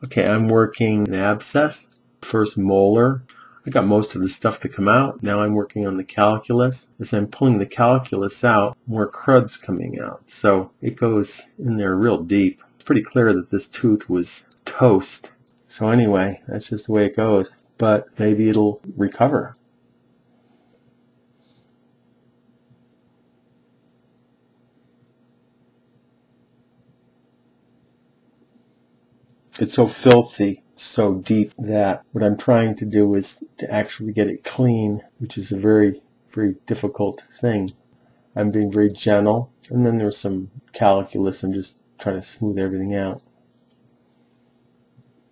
Okay, I'm working an abscess, first molar. I got most of the stuff to come out. Now I'm working on the calculus. As I'm pulling the calculus out, more crud's coming out. So it goes in there real deep. It's pretty clear that this tooth was toast. So anyway, that's just the way it goes. But maybe it'll recover. It's so filthy, so deep, that what I'm trying to do is to actually get it clean, which is a very, very difficult thing. I'm being very gentle, and then there's some calculus. I'm just trying to smooth everything out.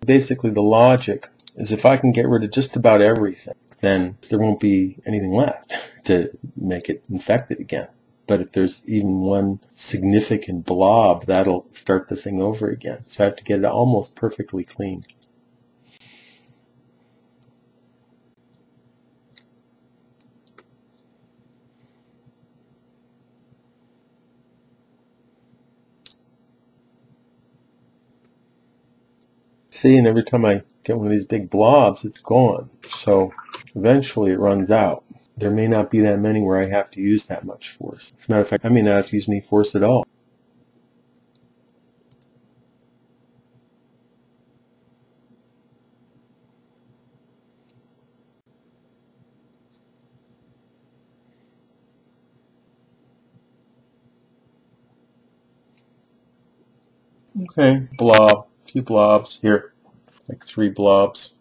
Basically, the logic is if I can get rid of just about everything, then there won't be anything left to make it infected again. But if there's even one significant blob, that'll start the thing over again. So I have to get it almost perfectly clean. See, and every time I get one of these big blobs, it's gone. So eventually it runs out. There may not be that many where I have to use that much force. As a matter of fact, I may not have to use any force at all. Okay, blob, 2 blobs here, like 3 blobs.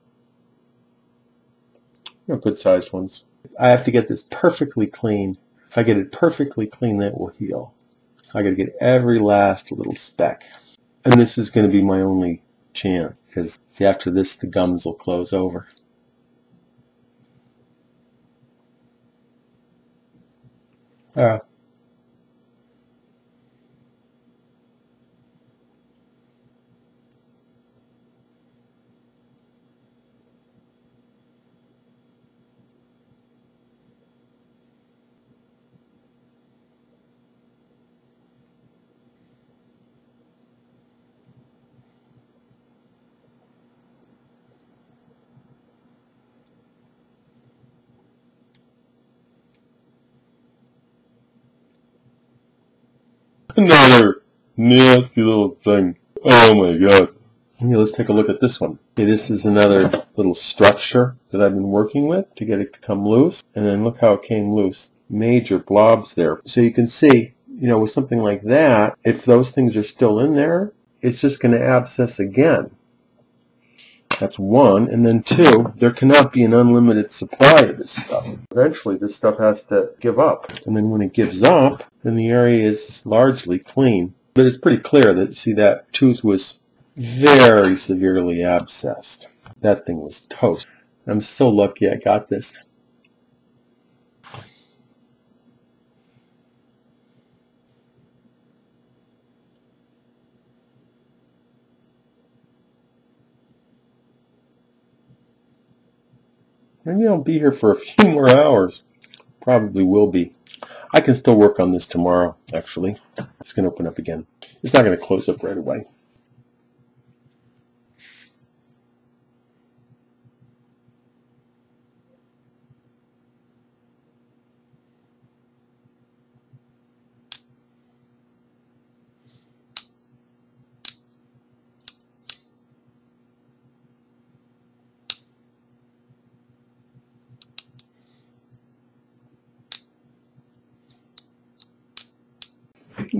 Good sized ones. I have to get this perfectly clean. If I get it perfectly clean, that will heal. So I got to get every last little speck. And this is going to be my only chance, because see, after this the gums will close over. Another nasty little thing. Oh my god. Okay, let's take a look at this one. Okay, this is another little structure that I've been working with to get it to come loose. And then look how it came loose. Major blobs there. So you can see, with something like that, if those things are still in there, it's just going to abscess again. That's 1. And then 2, there cannot be an unlimited supply of this stuff. Eventually, this stuff has to give up. And then when it gives up, then the area is largely clean. But it's pretty clear that, see, that tooth was very severely abscessed. That thing was toast. I'm so lucky I got this. Maybe I'll be here for a few more hours. Probably will be. I can still work on this tomorrow, actually. It's going to open up again. It's not going to close up right away.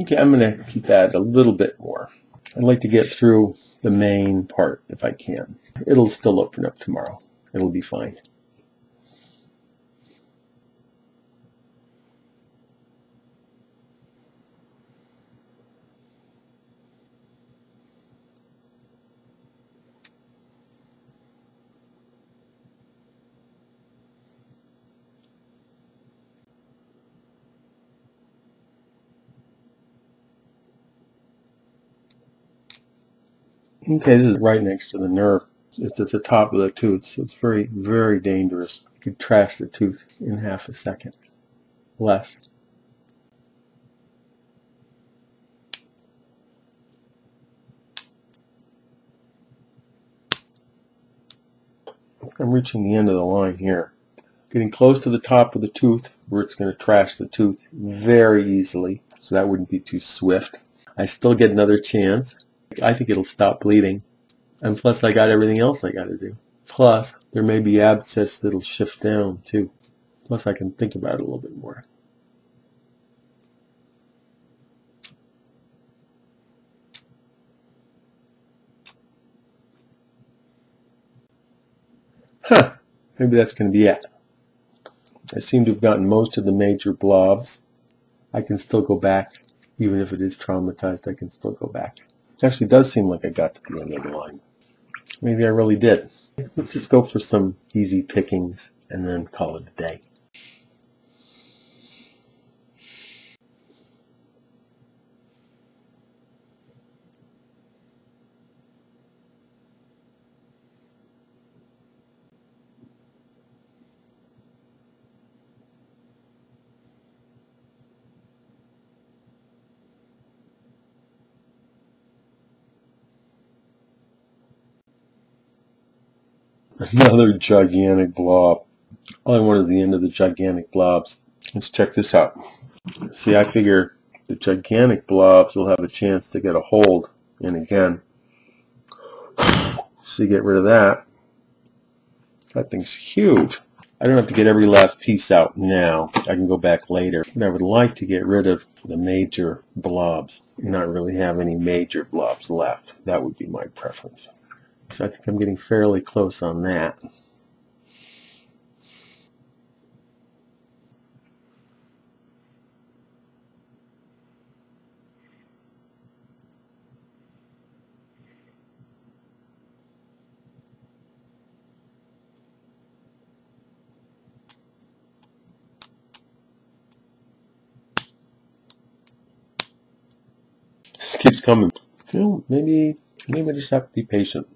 Okay, I'm going to keep at it a little bit more. I'd like to get through the main part if I can. It'll still open up tomorrow. It'll be fine. Okay, this is right next to the nerve. It's at the top of the tooth, so it's very, very dangerous. You could trash the tooth in half a second. Less. I'm reaching the end of the line here. Getting close to the top of the tooth where it's going to trash the tooth very easily, so that wouldn't be too swift. I still get another chance. I think it'll stop bleeding. And plus I got everything else I got to do. Plus there may be abscess that'll shift down too. Plus I can think about it a little bit more. Maybe that's going to be it. I seem to have gotten most of the major blobs. I can still go back. Even if it is traumatized, I can still go back. It actually does seem like I got to the end of the line. Maybe I really did. Let's just go for some easy pickings and then call it a day. Another gigantic blob. All I want is the end of the gigantic blobs. Let's check this out. See, I figure the gigantic blobs will have a chance to get a hold in again. So you get rid of that. That thing's huge. I don't have to get every last piece out now. I can go back later. But I would like to get rid of the major blobs. Not really have any major blobs left. That would be my preference. So I think I'm getting fairly close on that. This keeps coming. You know, maybe I just have to be patient.